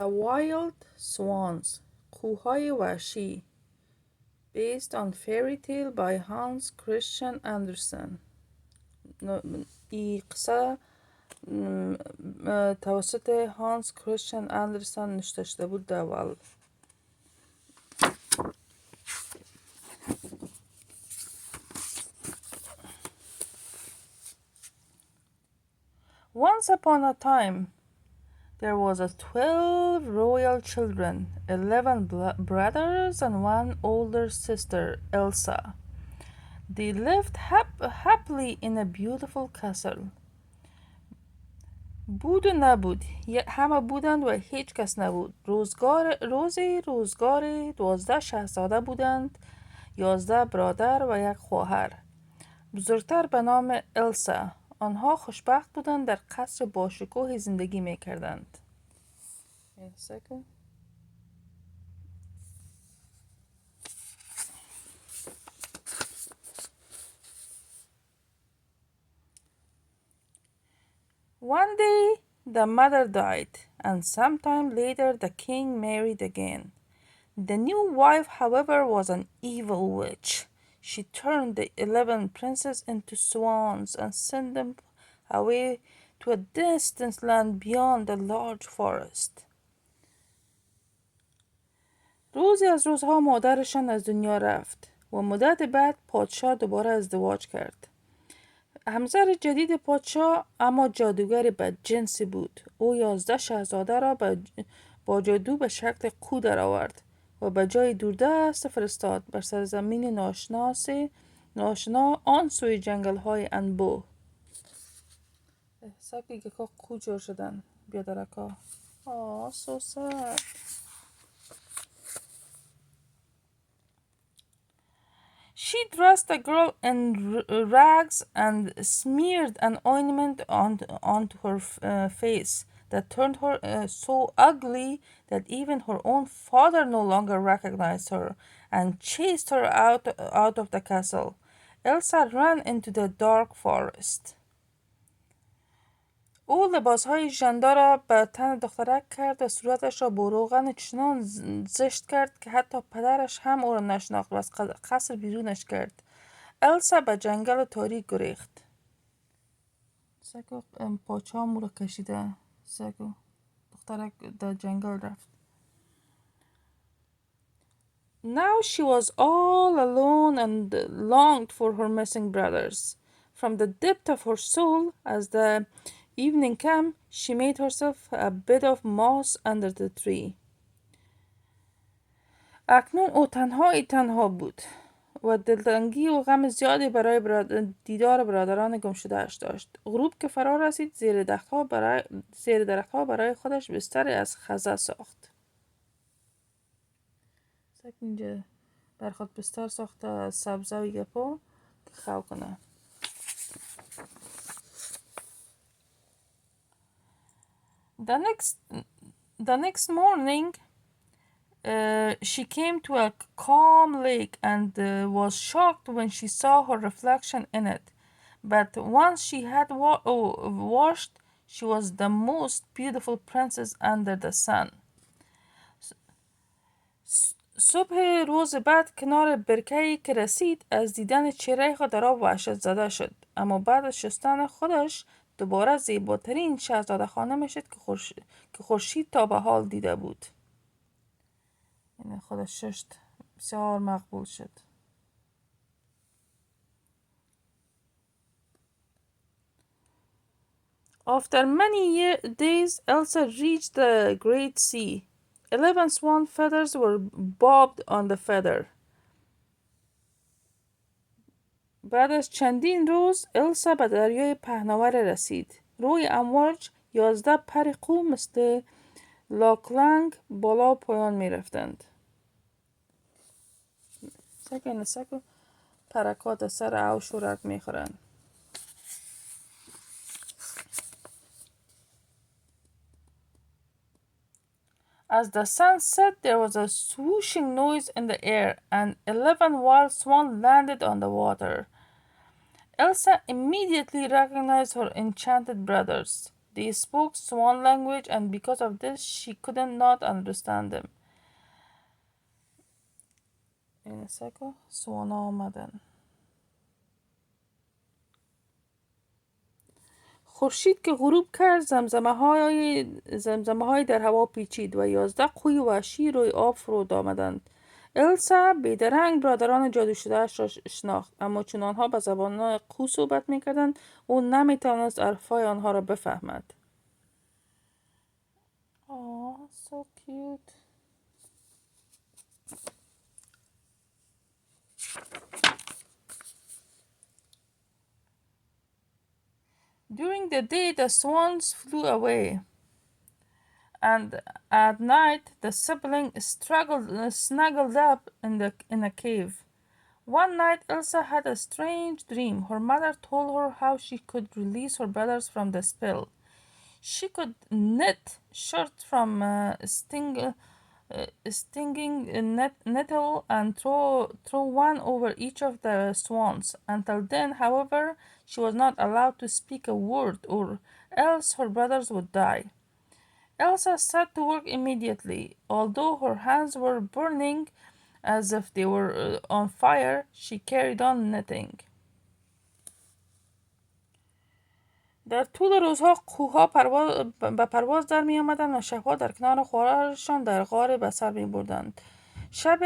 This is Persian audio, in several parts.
The Wild Swans کوههای وحشی based on fairy tale by Hans Christian Andersen. این قصه توسط هانس کریستین اندرسن نوشته شده بود در اول. Once upon a time there was 12 royal children, 11 brothers and one older sister, Elsa. They lived happily in a beautiful castle. بود و نبود، همه بودند و هیچ کس نبود. روزگار 12 شاهزاده بودند، 11 برادر و یک خواهر. بزرگتر به نام السا. آنها خوشبخت بودند، در قصر باشکوه زندگی میکردند. One day the mother died, and sometime later the king married again. The new wife, however, was an evil witch. She turned the 11 princes into swans and sent them away to a distant land beyond a large forest. روزی از روزها مادرشان از دنیا رفت و مدت بعد پادشاه دوباره ازدواج کرد. همسر جدید پادشاه اما جادوگر بدجنسی بود. او 11 شاهزاده را با جادو به شکل قو درآورد و به جای دوردست فرستاد، بر سرزمین ناشنا آن سوی جنگل های انبوه. سبکی که قو جور شدن بیادرکا. so sad. She dressed the girl in rags and smeared an ointment onto her face that turned her so ugly that even her own father no longer recognized her and chased her out of the castle. Elsa ran into the dark forest. او لباسهای ژندا را به تن دخترک کرد و صورتش را با روغن چنان زشت کرد که حتی پدرش هم او را نشناخت و از قصر بیرونش کرد. السا به جنگل تاریک گریخت. سگو پاچه هم او را کشیده. سگو دخترک در جنگل رفت. Now she was all alone and longed for her missing brothers. From the depth of her soul, as the evening came, she made herself a bed of moss under the tree. اکنون او تنها بود و دلتنگی و غم زیادی برای دیدار برادران گمشده‌اش داشت. غروب که فرا رسید، زیر درختها برای خودش بستری از خزه ساخت. اینجا بر خود بستر ساخته از سبزه و گپا که خو کنه. The next morning, she came to a calm lake and was shocked when she saw her reflection in it. But once she had washed, she was the most beautiful princess under the sun. صبح روز بعد کنار برکه‌ای که رسید، از دیدن چهره خود در آب وحشت زده شد. اما بعد از شستن خودش دوباره زیباترین شاهزاده خانمی شد که خورشید تا به حال دیده بود. این خودش ششت بسیار مقبول شد. After many days, Elsa reached the great sea. 11 swan feathers were bobbed on the feather. بعد از چندین روز السا به دریای پهناور رسید. روی امواج 11 پر قو مثل لاکلنگ بالا پایان می رفتند. سکو پرکات سر او شورک می خورند. As the sun set, there was a swooshing noise in the air, and 11 wild swans landed on the water. Elsa immediately recognized her enchanted brothers. They spoke swan language, and because of this, she couldn't not understand them. این سکو سوانا آمدن. خورشید که غروب کرد زمزمه های در هوا پیچید و 11 قوی وحشی روی آب فرود آمدند. السا بیدرنگ برادران جادو شدهاش را شناخت، اما چون آنها به زبان قو صحبت میکردند او نمیتوانست حرفهای آنها را بفهمد. Oh, so cute. During the day the swans flew away, and at night the sibling snuggled up in a cave. One night Elsa had a strange dream. Her mother told her how she could release her brothers from the spell. She could knit shirts from stinging nettle and throw one over each of the swans. Until then, however, she was not allowed to speak a word, or else her brothers would die. Elsa set to work immediately. Although her hands were burning as if they were on fire, she carried on knitting. در طول روزها قوها به پرواز در می آمدند و شبها در کنار خوارشان در غار به سر می بردند. شب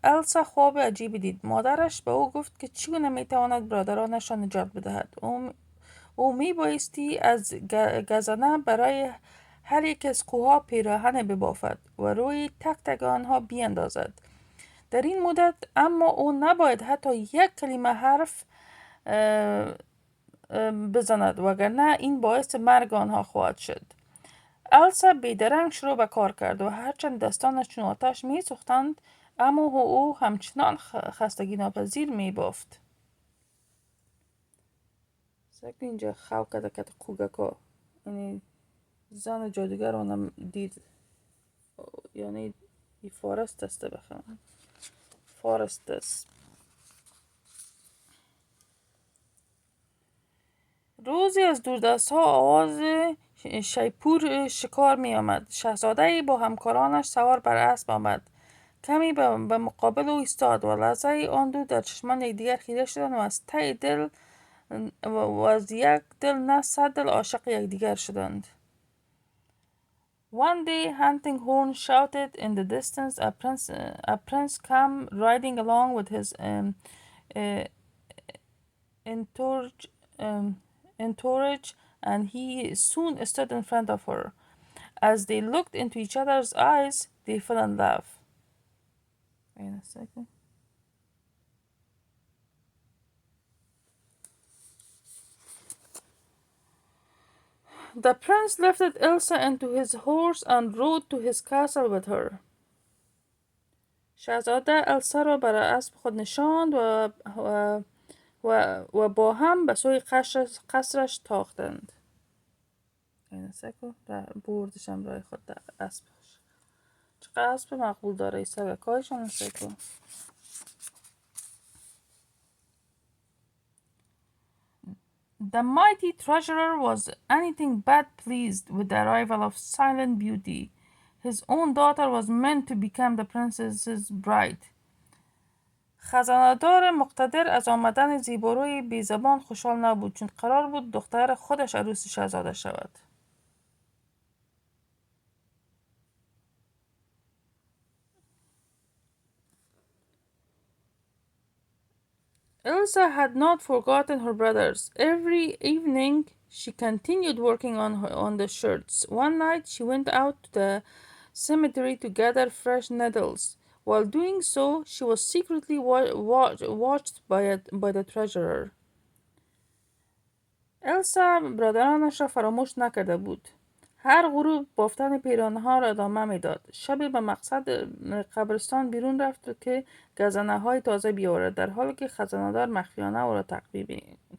السا خواب عجیبی دید. مادرش به او گفت که چگونه می تواند برادرانش را نجات بدهد. او می بایستی از گزنه برای هر یک از قوها پیراهن ببافد و روی تک تک آنها بیاندازد. در این مدت اما او نباید حتی یک کلمه حرف بزند، وگرنه این باعث مرگ آنها خواهد شد. السا بیدرنگ شروع به کار کرد و هرچند دستانش چون آتش می سوختند، اما او همچنان خستگی ناپذیر می بافت. سکن اینجا خواه کده کده قوگکا، یعنی زن جادوگر آنم دید، یعنی ای فارست دسته بخوام فارست دست. روزی از دوردست ها آواز شیپور شکار می آمد. شاهزاده با همکارانش سوار بر اسب آمد. کمی به مقابل او ایستاد و لحظه آن دو در چشمان یکدیگر خیره شدند و از ته دل و از یک دل نه صد دل عاشق یکدیگر شدند. One day Hunting Horn shouted in the distance a prince came riding along with his uh, entourage, entourage, and he soon stood in front of her. As they looked into each other's eyes, they fell in love. Wait a second. The prince lifted Elsa into his horse and rode to his castle with her. شاهزاده السا را بر اسب خود نشاند و با هم به سوی قصرش تاختند. این سکو بردشم رای خود در اسبش. چقدر اسب مقبول داره ای سگکایشان سکو. The mighty treasurer was anything but pleased with the arrival of silent beauty. His own daughter was meant to become the princess's bride. خزانه‌دار مقتدر از آمدن زیباروی بیزبان خوشحال نبود، چون قرار بود دختر خودش عروس شاهزاده شود. Elsa had not forgotten her brothers. Every evening she continued working on the shirts. One night she went out to the cemetery to gather fresh needles. While doing so, she was secretly watched by the treasurer. السا برادرانش را فراموش نکرده بود. هر غروب بافتن پیرانها را ادامه میداد. شبی به مقصد قبرستان بیرون رفت که گزنه های تازه بیاورد، در حالی که خزانه‌دار مخفیانه او را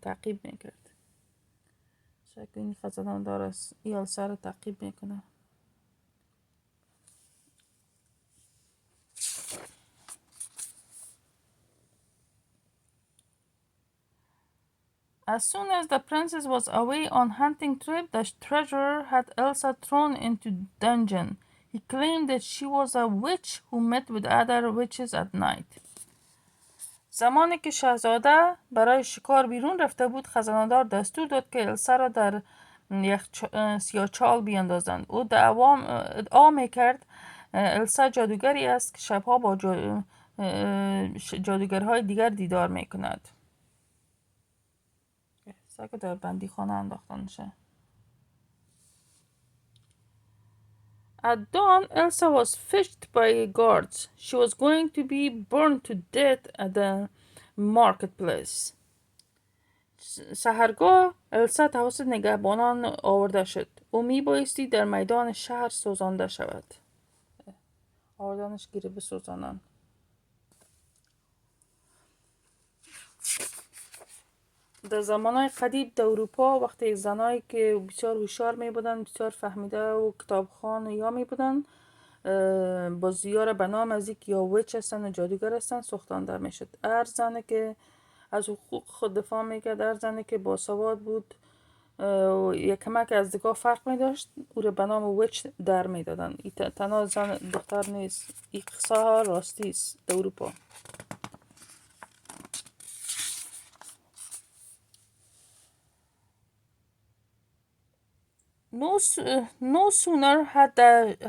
تعقیب میکرد. شاید این خزانه‌دار از السا را تعقیب میکنه. As soon as the princess was away on hunting trip, the treasurer had Elsa thrown into dungeon. He claimed that she was a witch who met with other witches at night. زمانی که شاهزاده برای شکار بیرون رفته بود، خزاندار دستور داد که السا را در یک سیاهچال بیاندازند. او ادعا میکرد السا جادوگری است که شبها با جادوگرهای دیگر دیدار میکند. سگ در بندی خانه انداختن میشه. At dawn, Elsa was fetched by guards. She was going to be burned to death at the marketplace. سحرگاه السا توسط نگهبانان آورده شد. او میبایستی در میدان شهر سوزانده شود. آوردنش گیره به سوزانان. در زمانهای قدیم در اروپا وقتی زنایی که بسیار هوشیار می بودن، بسیار فهمیده و کتابخوان یا می بودن، با زیار به نام از یک یا ویچ هستن و جادوگر هستن سوختانده می شد. هر زنی که از حقوق خود دفاع می کرد، هر زنی که باسواد بود یک کمک از دیگاه فرق می داشت، او را به نام ویچ در می دادن. این تنها زن دختر نیست، این قصه ها راستی است در اروپا. No sooner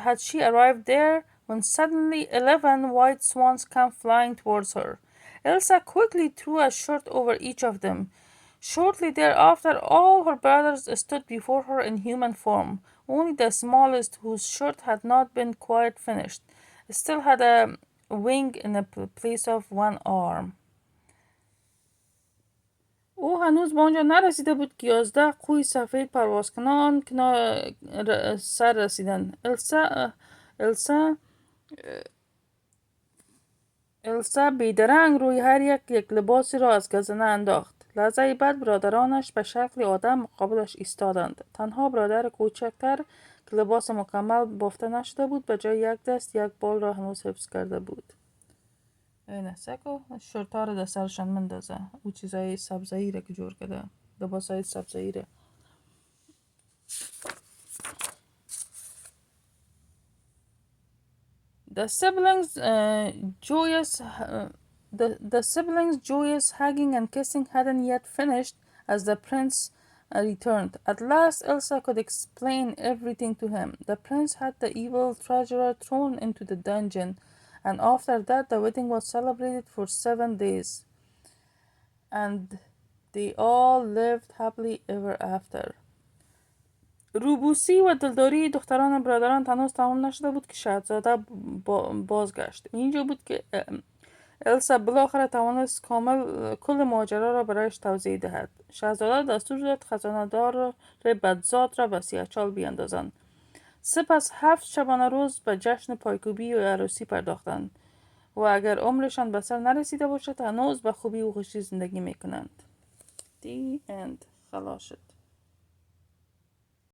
had she arrived there when suddenly 11 white swans came flying towards her. Elsa quickly threw a shirt over each of them. Shortly thereafter, all her brothers stood before her in human form. Only the smallest, whose shirt had not been quite finished, still had a wing in the place of one arm. او هنوز به آنجا نرسیده بود که 11 قوی سفید پرواز کنان سر رسیدند. السا بیدرنگ روی هر یک لباسی را از گزنه انداخت. لحظه بعد برادرانش به شکل آدم مقابلش ایستادند. تنها برادر کوچکتر که لباس مکمل بافته نشده بود به جای یک دست یک بال را هنوز حفظ کرده بود. اینه سکو شرطا رو در سرشان مندازه. او چیزای سبزایی را که جور کرده، لباسای سبزایی را. The siblings joyous hugging and kissing hadn't yet finished as the prince returned. At last Elsa could explain everything to him. The prince had the evil treasurer thrown into the dungeon, and after that the wedding was celebrated for 7 days. And they all lived happily ever after. روبوسی و دلداری دختران برادران هنوز تمام نشده بود که شاهزاده بازگشت. اینجا بود که السا بالاخره توانست کل ماجرا را برایش توضیح دهد. شاهزاده دستور داد خزانه‌دار بدزاد را به سیاهچال بیاندازند. سپس 7 شبانه روز به جشن پایکوبی و عروسی پرداختند و اگر عمرشان به سر نرسیده باشد هنوز به خوبی و خوشی زندگی میکنند. The end. خلاص شد.